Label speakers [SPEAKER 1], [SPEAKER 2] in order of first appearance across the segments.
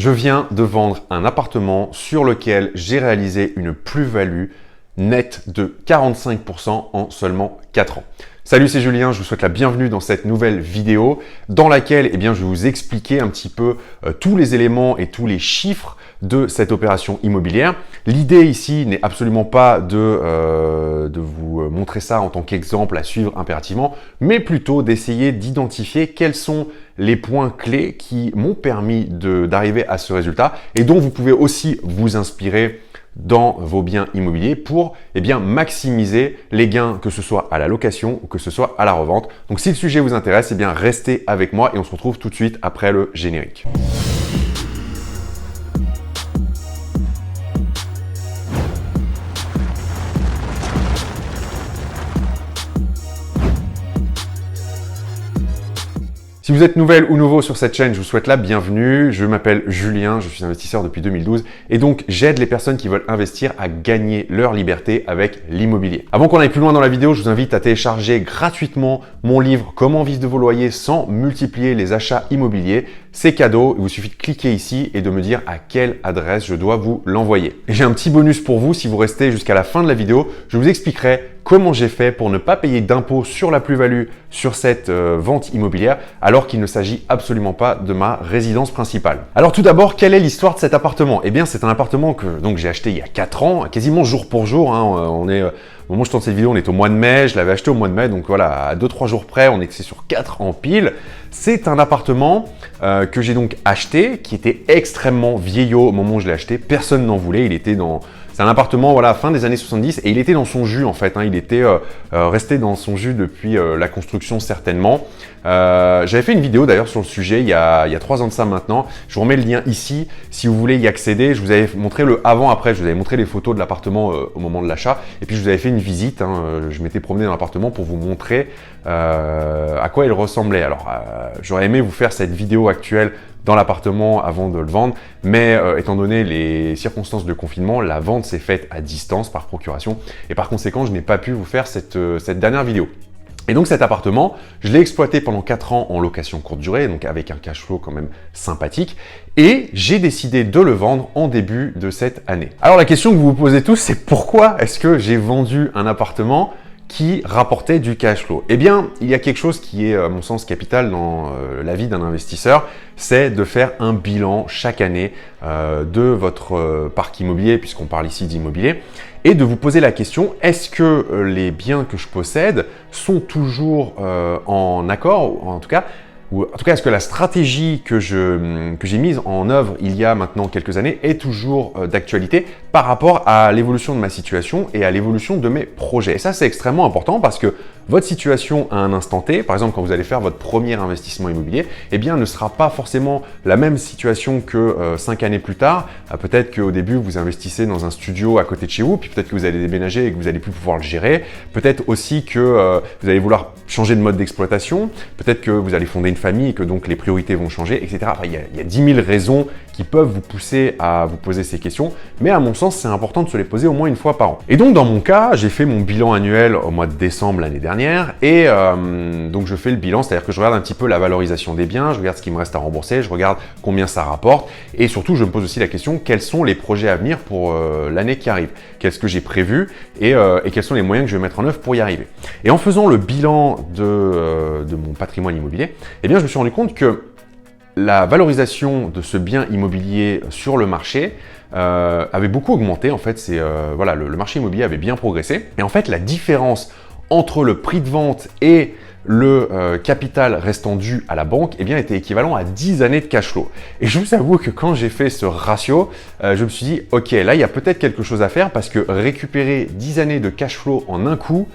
[SPEAKER 1] Je viens de vendre un appartement sur lequel j'ai réalisé une plus-value nette de 45% en seulement 4 ans. Salut, c'est Julien, je vous souhaite la bienvenue dans cette nouvelle vidéo dans laquelle je vais vous expliquer un petit peu tous les éléments et tous les chiffres de cette opération immobilière. L'idée ici n'est absolument pas de vous montrer ça en tant qu'exemple à suivre impérativement, mais plutôt d'essayer d'identifier quels sont les points clés qui m'ont permis d'arriver à ce résultat et dont vous pouvez aussi vous inspirer dans vos biens immobiliers pour maximiser les gains, que ce soit à la location ou que ce soit à la revente. Donc si le sujet vous intéresse, restez avec moi et on se retrouve tout de suite après le générique. Si vous êtes nouvelle ou nouveau sur cette chaîne, je vous souhaite la bienvenue. Je m'appelle Julien, je suis investisseur depuis 2012 et donc j'aide les personnes qui veulent investir à gagner leur liberté avec l'immobilier. Avant qu'on aille plus loin dans la vidéo, je vous invite à télécharger gratuitement mon livre « Comment vivre de vos loyers sans multiplier les achats immobiliers ». C'est cadeau, il vous suffit de cliquer ici et de me dire à quelle adresse je dois vous l'envoyer. Et j'ai un petit bonus pour vous, si vous restez jusqu'à la fin de la vidéo, je vous expliquerai comment j'ai fait pour ne pas payer d'impôt sur la plus-value sur cette vente immobilière alors qu'il ne s'agit absolument pas de ma résidence principale. Alors tout d'abord, quelle est l'histoire de cet appartement? Eh bien, c'est un appartement que j'ai acheté il y a 4 ans, quasiment jour pour jour. Au moment où je tourne cette vidéo, on est au mois de mai, je l'avais acheté au mois de mai, donc voilà, à 2-3 jours près, on est sur 4 en pile. C'est un appartement que j'ai donc acheté, qui était extrêmement vieillot au moment où je l'ai acheté. Personne n'en voulait, c'est un appartement fin des années 70 et il était dans son jus en fait. Il était resté dans son jus depuis la construction certainement. J'avais fait une vidéo d'ailleurs sur le sujet il y a 3 ans de ça maintenant. Je vous remets le lien ici si vous voulez y accéder. Je vous avais montré le avant-après, je vous avais montré les photos de l'appartement au moment de l'achat et puis je vous avais fait une visite. Je m'étais promené dans l'appartement pour vous montrer à quoi il ressemblait. Alors j'aurais aimé vous faire cette vidéo actuelle dans l'appartement avant de le vendre, mais étant donné les circonstances de confinement, la vente s'est faite à distance par procuration et par conséquent, je n'ai pas pu vous faire cette dernière vidéo. Et donc cet appartement, je l'ai exploité pendant 4 ans en location courte durée, donc avec un cash flow quand même sympathique, et j'ai décidé de le vendre en début de cette année. Alors la question que vous vous posez tous, c'est pourquoi est-ce que j'ai vendu un appartement qui rapportait du cash flow? Eh bien, il y a quelque chose qui est, à mon sens, capital dans la vie d'un investisseur, c'est de faire un bilan chaque année de votre parc immobilier, puisqu'on parle ici d'immobilier, et de vous poser la question, est-ce que les biens que je possède sont toujours en accord, ou en tout cas, est-ce que la stratégie que j'ai mise en œuvre il y a maintenant quelques années est toujours d'actualité par rapport à l'évolution de ma situation et à l'évolution de mes projets. Et ça, c'est extrêmement important parce que votre situation à un instant T, par exemple quand vous allez faire votre premier investissement immobilier, ne sera pas forcément la même situation que 5 années plus tard. Peut-être qu'au début, vous investissez dans un studio à côté de chez vous, puis peut-être que vous allez déménager et que vous n'allez plus pouvoir le gérer. Peut-être aussi que vous allez vouloir changer de mode d'exploitation. Peut-être que vous allez fonder une famille et que donc les priorités vont changer, etc. Enfin, il y a 10 000 raisons qui peuvent vous pousser à vous poser ces questions, mais à mon sens, c'est important de se les poser au moins une fois par an. Et donc, dans mon cas, j'ai fait mon bilan annuel au mois de décembre l'année dernière et donc je fais le bilan, c'est-à-dire que je regarde un petit peu la valorisation des biens, je regarde ce qui me reste à rembourser, je regarde combien ça rapporte et surtout, je me pose aussi la question, quels sont les projets à venir pour l'année qui arrive? Qu'est-ce que j'ai prévu et quels sont les moyens que je vais mettre en œuvre pour y arriver? Et en faisant le bilan de mon patrimoine immobilier, je me suis rendu compte que la valorisation de ce bien immobilier sur le marché avait beaucoup augmenté. En fait, le marché immobilier avait bien progressé. Et en fait, la différence entre le prix de vente et le capital restant dû à la banque était équivalent à 10 années de cash flow. Et je vous avoue que quand j'ai fait ce ratio, je me suis dit, ok, là, il y a peut-être quelque chose à faire parce que récupérer 10 années de cash flow en un coup,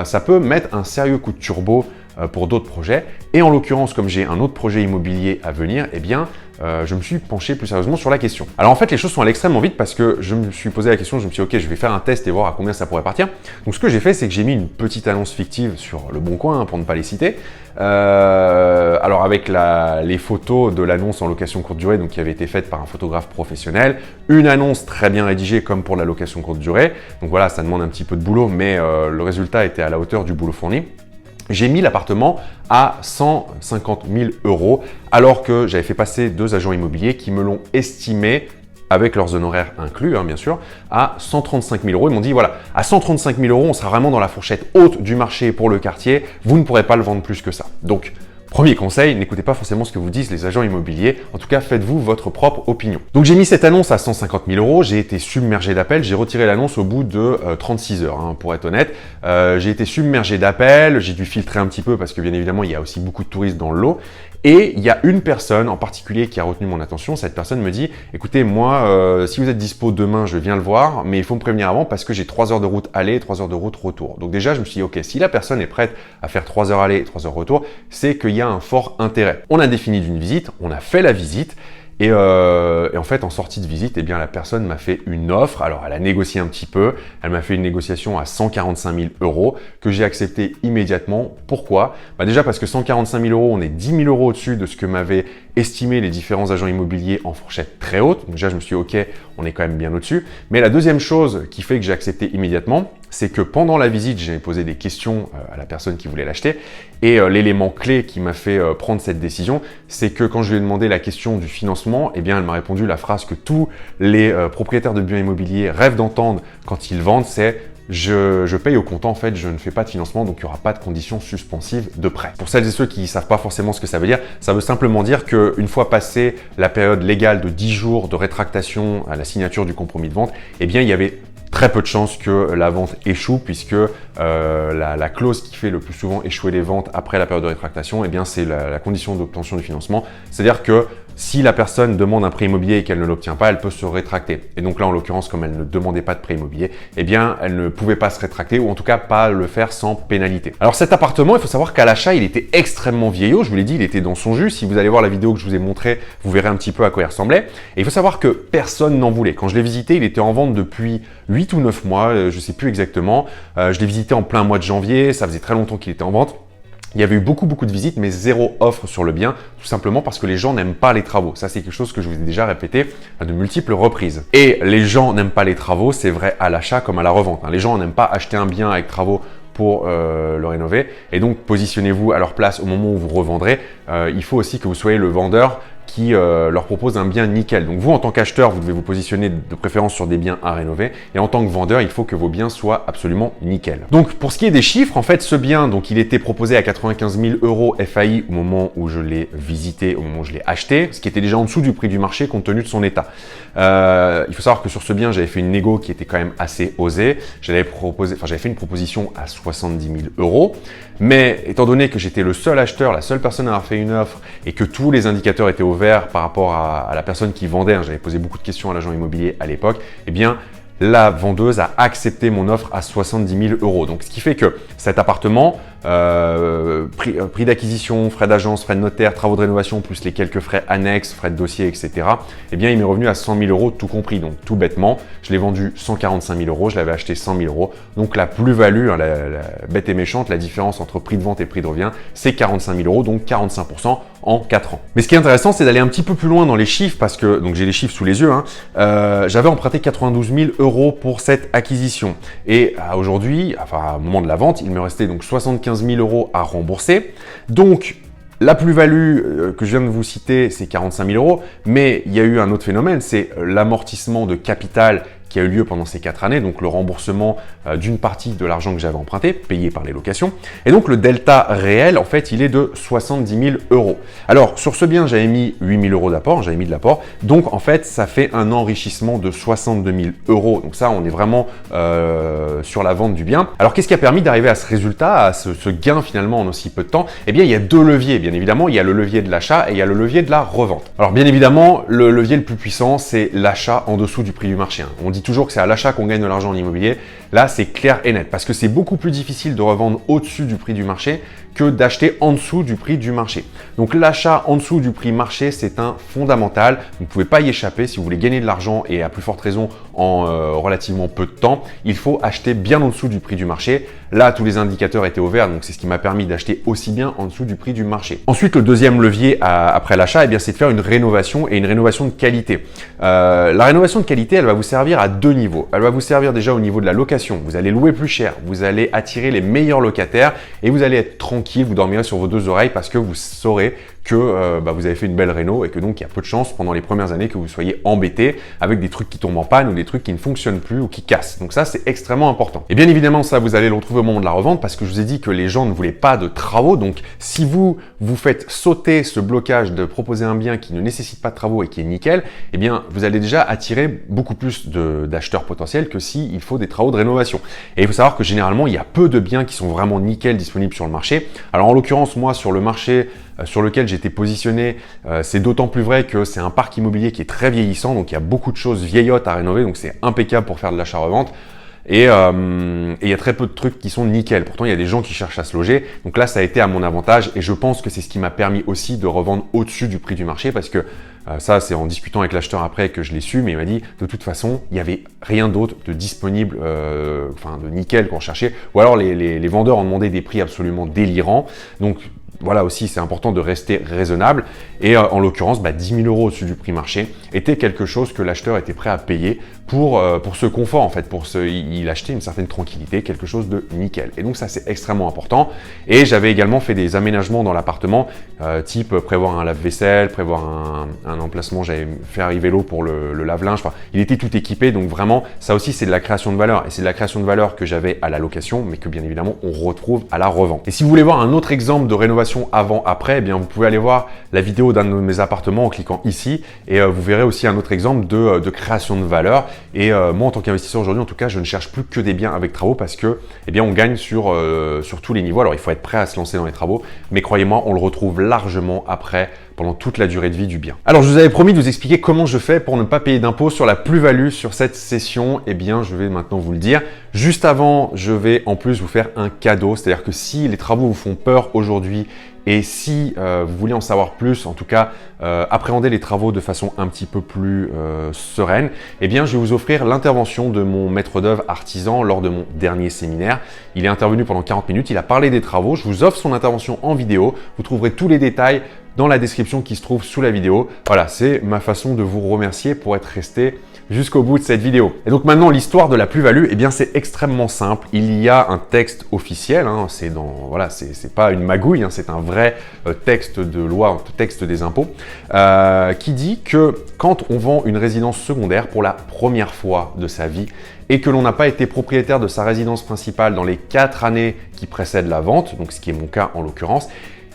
[SPEAKER 1] ça peut mettre un sérieux coup de turbo pour d'autres projets. Et en l'occurrence, comme j'ai un autre projet immobilier à venir, je me suis penché plus sérieusement sur la question. Alors en fait, les choses sont allées extrêmement vite parce que je me suis posé la question, je me suis dit, ok, je vais faire un test et voir à combien ça pourrait partir. Donc ce que j'ai fait, c'est que j'ai mis une petite annonce fictive sur Le Bon Coin, pour ne pas les citer. Alors avec les photos de l'annonce en location courte durée, donc qui avait été faite par un photographe professionnel, une annonce très bien rédigée comme pour la location courte durée. Donc voilà, ça demande un petit peu de boulot, mais le résultat était à la hauteur du boulot fourni. j'ai mis l'appartement à 150 000 euros alors que j'avais fait passer 2 agents immobiliers qui me l'ont estimé, avec leurs honoraires inclus, bien sûr, à 135 000 euros. Ils m'ont dit, voilà, à 135 000 euros, on sera vraiment dans la fourchette haute du marché pour le quartier. Vous ne pourrez pas le vendre plus que ça. Donc, premier conseil, n'écoutez pas forcément ce que vous disent les agents immobiliers. En tout cas, faites-vous votre propre opinion. Donc, j'ai mis cette annonce à 150 000 euros. J'ai été submergé d'appels. J'ai retiré l'annonce au bout de 36 heures, pour être honnête. J'ai été submergé d'appels. J'ai dû filtrer un petit peu parce que, bien évidemment, il y a aussi beaucoup de touristes dans le lot. Et il y a une personne en particulier qui a retenu mon attention. Cette personne me dit, écoutez, moi, si vous êtes dispo demain, je viens le voir, mais il faut me prévenir avant parce que j'ai 3 heures de route aller et 3 heures de route retour. Donc déjà, je me suis dit, ok, si la personne est prête à faire 3 heures aller et 3 heures retour, c'est qu'il y a un fort intérêt. On a défini d'une visite, on a fait la visite. Et en fait, en sortie de visite, eh bien, la personne m'a fait une offre. Alors, elle a négocié un petit peu. Elle m'a fait une négociation à 145 000 euros que j'ai accepté immédiatement. Pourquoi? Déjà parce que 145 000 euros, on est 10 000 euros au-dessus de ce que m'avaient estimé les différents agents immobiliers en fourchette très haute. Donc déjà, je me suis dit, ok, on est quand même bien au-dessus. Mais la deuxième chose qui fait que j'ai accepté immédiatement, c'est que pendant la visite, j'ai posé des questions à la personne qui voulait l'acheter. Et l'élément clé qui m'a fait prendre cette décision, c'est que quand je lui ai demandé la question du financement, eh bien, elle m'a répondu la phrase que tous les propriétaires de biens immobiliers rêvent d'entendre quand ils vendent, c'est je paye au comptant, en fait, je ne fais pas de financement, donc il n'y aura pas de conditions suspensives de prêt. Pour celles et ceux qui ne savent pas forcément ce que ça veut dire, ça veut simplement dire qu'une fois passé la période légale de 10 jours de rétractation à la signature du compromis de vente, eh bien, il y avait très peu de chances que la vente échoue puisque la clause qui fait le plus souvent échouer les ventes après la période de rétractation, eh bien, c'est la condition d'obtention du financement. C'est-à-dire que si la personne demande un prêt immobilier et qu'elle ne l'obtient pas, elle peut se rétracter. Et donc là, en l'occurrence, comme elle ne demandait pas de prêt immobilier, eh bien, elle ne pouvait pas se rétracter ou en tout cas pas le faire sans pénalité. Alors cet appartement, il faut savoir qu'à l'achat, il était extrêmement vieillot. Je vous l'ai dit, il était dans son jus. Si vous allez voir la vidéo que je vous ai montrée, vous verrez un petit peu à quoi il ressemblait. Et il faut savoir que personne n'en voulait. Quand je l'ai visité, il était en vente depuis 8 ou 9 mois, je ne sais plus exactement. Je l'ai visité en plein mois de janvier, ça faisait très longtemps qu'il était en vente. Il y avait eu beaucoup de visites, mais zéro offre sur le bien, tout simplement parce que les gens n'aiment pas les travaux. Ça, c'est quelque chose que je vous ai déjà répété à de multiples reprises. Et les gens n'aiment pas les travaux, c'est vrai à l'achat comme à la revente. Les gens n'aiment pas acheter un bien avec travaux pour le rénover. Et donc, positionnez-vous à leur place au moment où vous revendrez. Il faut aussi que vous soyez le vendeur qui leur propose un bien nickel. Donc vous, en tant qu'acheteur, vous devez vous positionner de préférence sur des biens à rénover. Et en tant que vendeur, il faut que vos biens soient absolument nickel. Donc pour ce qui est des chiffres, en fait, ce bien, donc il était proposé à 95 000 euros FAI au moment où je l'ai visité, au moment où je l'ai acheté, ce qui était déjà en dessous du prix du marché compte tenu de son état. Il faut savoir que sur ce bien, j'avais fait une négo qui était quand même assez osée. J'avais fait une proposition à 70 000 euros. Mais étant donné que j'étais le seul acheteur, la seule personne à avoir fait une offre et que tous les indicateurs étaient ouverts par rapport à la personne qui vendait, j'avais posé beaucoup de questions à l'agent immobilier à l'époque, eh bien, la vendeuse a accepté mon offre à 70 000 euros. Donc, ce qui fait que cet appartement, prix d'acquisition, frais d'agence, frais de notaire, travaux de rénovation, plus les quelques frais annexes, frais de dossier, etc., eh bien, il m'est revenu à 100 000 euros tout compris. Donc, tout bêtement, je l'ai vendu 145 000 euros, je l'avais acheté 100 000 euros. Donc, la plus-value, la bête et méchante, la différence entre prix de vente et prix de revient, c'est 45 000 euros, donc 45% en 4 ans. Mais ce qui est intéressant, c'est d'aller un petit peu plus loin dans les chiffres parce que, donc j'ai les chiffres sous les yeux, j'avais emprunté 92 000 euros pour cette acquisition. Et aujourd'hui, enfin au moment de la vente, il me restait donc 75 000 euros à rembourser. Donc, la plus-value que je viens de vous citer, c'est 45 000 euros, mais il y a eu un autre phénomène, c'est l'amortissement de capital qui a eu lieu pendant ces 4 années, donc le remboursement d'une partie de l'argent que j'avais emprunté, payé par les locations. Et donc le delta réel, en fait, il est de 70 000 euros. Alors, sur ce bien, j'avais mis 8 000 euros d'apport, j'avais mis de l'apport. Donc, en fait, ça fait un enrichissement de 62 000 euros. Donc ça, on est vraiment sur la vente du bien. Alors, qu'est-ce qui a permis d'arriver à ce résultat, à ce gain finalement en aussi peu de temps? Eh bien, il y a 2 leviers, bien évidemment. Il y a le levier de l'achat et il y a le levier de la revente. Alors, bien évidemment, le levier le plus puissant, c'est l'achat en dessous du prix du marché. On dit toujours que c'est à l'achat qu'on gagne de l'argent en immobilier. Là, c'est clair et net parce que c'est beaucoup plus difficile de revendre au-dessus du prix du marché que d'acheter en dessous du prix du marché. Donc l'achat en dessous du prix marché, c'est un fondamental. Vous ne pouvez pas y échapper si vous voulez gagner de l'argent et à plus forte raison en relativement peu de temps. Il faut acheter bien en dessous du prix du marché. Là, tous les indicateurs étaient ouverts, donc c'est ce qui m'a permis d'acheter aussi bien en dessous du prix du marché. Ensuite, le deuxième levier après l'achat, eh bien, c'est de faire une rénovation et une rénovation de qualité. La rénovation de qualité, elle va vous servir à 2 niveaux. Elle va vous servir déjà au niveau de la location location, vous allez louer plus cher, vous allez attirer les meilleurs locataires et vous allez être tranquille, vous dormirez sur vos deux oreilles parce que vous saurez que vous avez fait une belle réno et que donc il y a peu de chances pendant les premières années que vous soyez embêté avec des trucs qui tombent en panne ou des trucs qui ne fonctionnent plus ou qui cassent. Donc ça, c'est extrêmement important. Et bien évidemment, ça, vous allez le retrouver au moment de la revente parce que je vous ai dit que les gens ne voulaient pas de travaux. Donc si vous faites sauter ce blocage de proposer un bien qui ne nécessite pas de travaux et qui est nickel, eh bien vous allez déjà attirer beaucoup plus d'acheteurs potentiels que s'il faut des travaux de rénovation. Et il faut savoir que généralement, il y a peu de biens qui sont vraiment nickel disponibles sur le marché. Alors en l'occurrence, moi, sur le marché sur lequel j'étais positionné, c'est d'autant plus vrai que c'est un parc immobilier qui est très vieillissant, donc il y a beaucoup de choses vieillottes à rénover, donc c'est impeccable pour faire de l'achat-revente. Et il y a très peu de trucs qui sont nickel. Pourtant, il y a des gens qui cherchent à se loger. Donc là, ça a été à mon avantage et je pense que c'est ce qui m'a permis aussi de revendre au-dessus du prix du marché parce que ça, c'est en discutant avec l'acheteur après que je l'ai su, mais il m'a dit de toute façon, il n'y avait rien d'autre de disponible, de nickel qu'on cherchait. Ou alors les vendeurs ont demandé des prix absolument délirants. Donc voilà aussi, c'est important de rester raisonnable. Et en l'occurrence, 10 000 € au-dessus du prix marché était quelque chose que l'acheteur était prêt à payer pour ce confort en fait, il achetait une certaine tranquillité, quelque chose de nickel. Et donc ça, c'est extrêmement important. Et j'avais également fait des aménagements dans l'appartement, type prévoir un lave-vaisselle, prévoir un emplacement, j'avais fait arriver l'eau pour le lave-linge. Enfin, il était tout équipé, donc vraiment, ça aussi, c'est de la création de valeur. Et c'est de la création de valeur que j'avais à la location, mais que bien évidemment, on retrouve à la revente. Et si vous voulez voir un autre exemple de rénovation avant-après, eh bien vous pouvez aller voir la vidéo d'un de mes appartements en cliquant ici et vous verrez aussi un autre exemple de création de valeur. Et moi, en tant qu'investisseur aujourd'hui, en tout cas, je ne cherche plus que des biens avec travaux parce que on gagne sur tous les niveaux. Alors, il faut être prêt à se lancer dans les travaux, mais croyez-moi, on le retrouve largement après pendant toute la durée de vie du bien. Alors, je vous avais promis de vous expliquer comment je fais pour ne pas payer d'impôt sur la plus-value sur cette session. Eh bien, je vais maintenant vous le dire. Juste avant, je vais en plus vous faire un cadeau. C'est-à-dire que si les travaux vous font peur aujourd'hui et si vous voulez en savoir plus, en tout cas appréhender les travaux de façon un petit peu plus sereine, eh bien je vais vous offrir l'intervention de mon maître d'œuvre artisan lors de mon dernier séminaire. Il est intervenu pendant 40 minutes, il a parlé des travaux, je vous offre son intervention en vidéo, vous trouverez tous les détails dans la description qui se trouve sous la vidéo. Voilà, c'est ma façon de vous remercier pour être resté jusqu'au bout de cette vidéo. Et donc maintenant, l'histoire de la plus-value, eh bien c'est extrêmement simple. Il y a un texte officiel, c'est pas une magouille, c'est un vrai texte de loi, un texte des impôts, qui dit que quand on vend une résidence secondaire pour la première fois de sa vie et que l'on n'a pas été propriétaire de sa résidence principale dans les 4 années qui précèdent la vente, donc ce qui est mon cas en l'occurrence,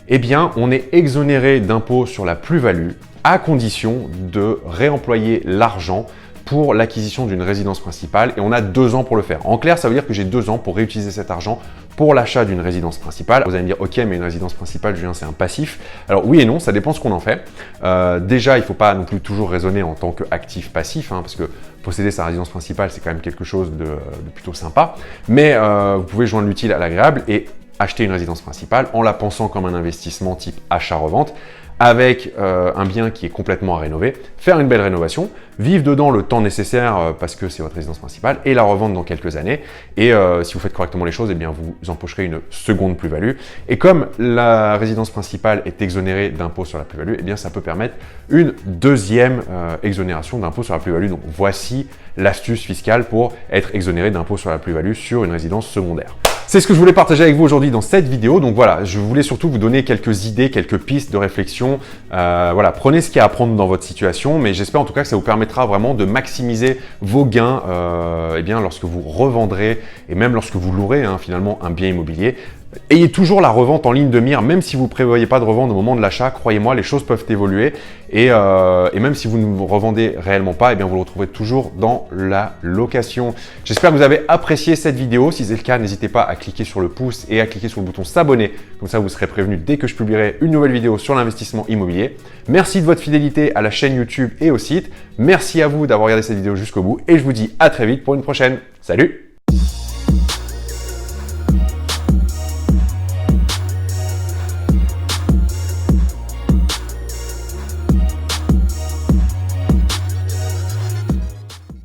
[SPEAKER 1] eh bien on est exonéré d'impôt sur la plus-value à condition de réemployer l'argent pour l'acquisition d'une résidence principale et on a 2 ans pour le faire. En clair, ça veut dire que j'ai 2 ans pour réutiliser cet argent pour l'achat d'une résidence principale. Vous allez me dire, ok, mais une résidence principale, Julien, c'est un passif. Alors oui et non, ça dépend ce qu'on en fait. Déjà, il ne faut pas non plus toujours raisonner en tant qu'actif passif, parce que posséder sa résidence principale, c'est quand même quelque chose de plutôt sympa. Mais vous pouvez joindre l'utile à l'agréable et acheter une résidence principale en la pensant comme un investissement type achat-revente, avec un bien qui est complètement à rénover, faire une belle rénovation, vivre dedans le temps nécessaire parce que c'est votre résidence principale et la revendre dans quelques années. Et si vous faites correctement les choses, eh bien vous empocherez une seconde plus-value. Et comme la résidence principale est exonérée d'impôt sur la plus-value, eh bien ça peut permettre une deuxième exonération d'impôt sur la plus-value. Donc voici l'astuce fiscale pour être exonéré d'impôt sur la plus-value sur une résidence secondaire. C'est ce que je voulais partager avec vous aujourd'hui dans cette vidéo. Donc voilà, je voulais surtout vous donner quelques idées, quelques pistes de réflexion. Voilà, prenez ce qu'il y a à prendre dans votre situation, mais j'espère en tout cas que ça vous permettra vraiment de maximiser vos gains lorsque vous revendrez et même lorsque vous louerez finalement un bien immobilier. Ayez toujours la revente en ligne de mire, même si vous ne prévoyez pas de revendre au moment de l'achat, croyez-moi, les choses peuvent évoluer et même si vous ne vous revendez réellement pas, vous le retrouverez toujours dans la location. J'espère que vous avez apprécié cette vidéo. Si c'est le cas, n'hésitez pas à cliquer sur le pouce et à cliquer sur le bouton s'abonner. Comme ça, vous serez prévenu dès que je publierai une nouvelle vidéo sur l'investissement immobilier. Merci de votre fidélité à la chaîne YouTube et au site. Merci à vous d'avoir regardé cette vidéo jusqu'au bout et je vous dis à très vite pour une prochaine. Salut!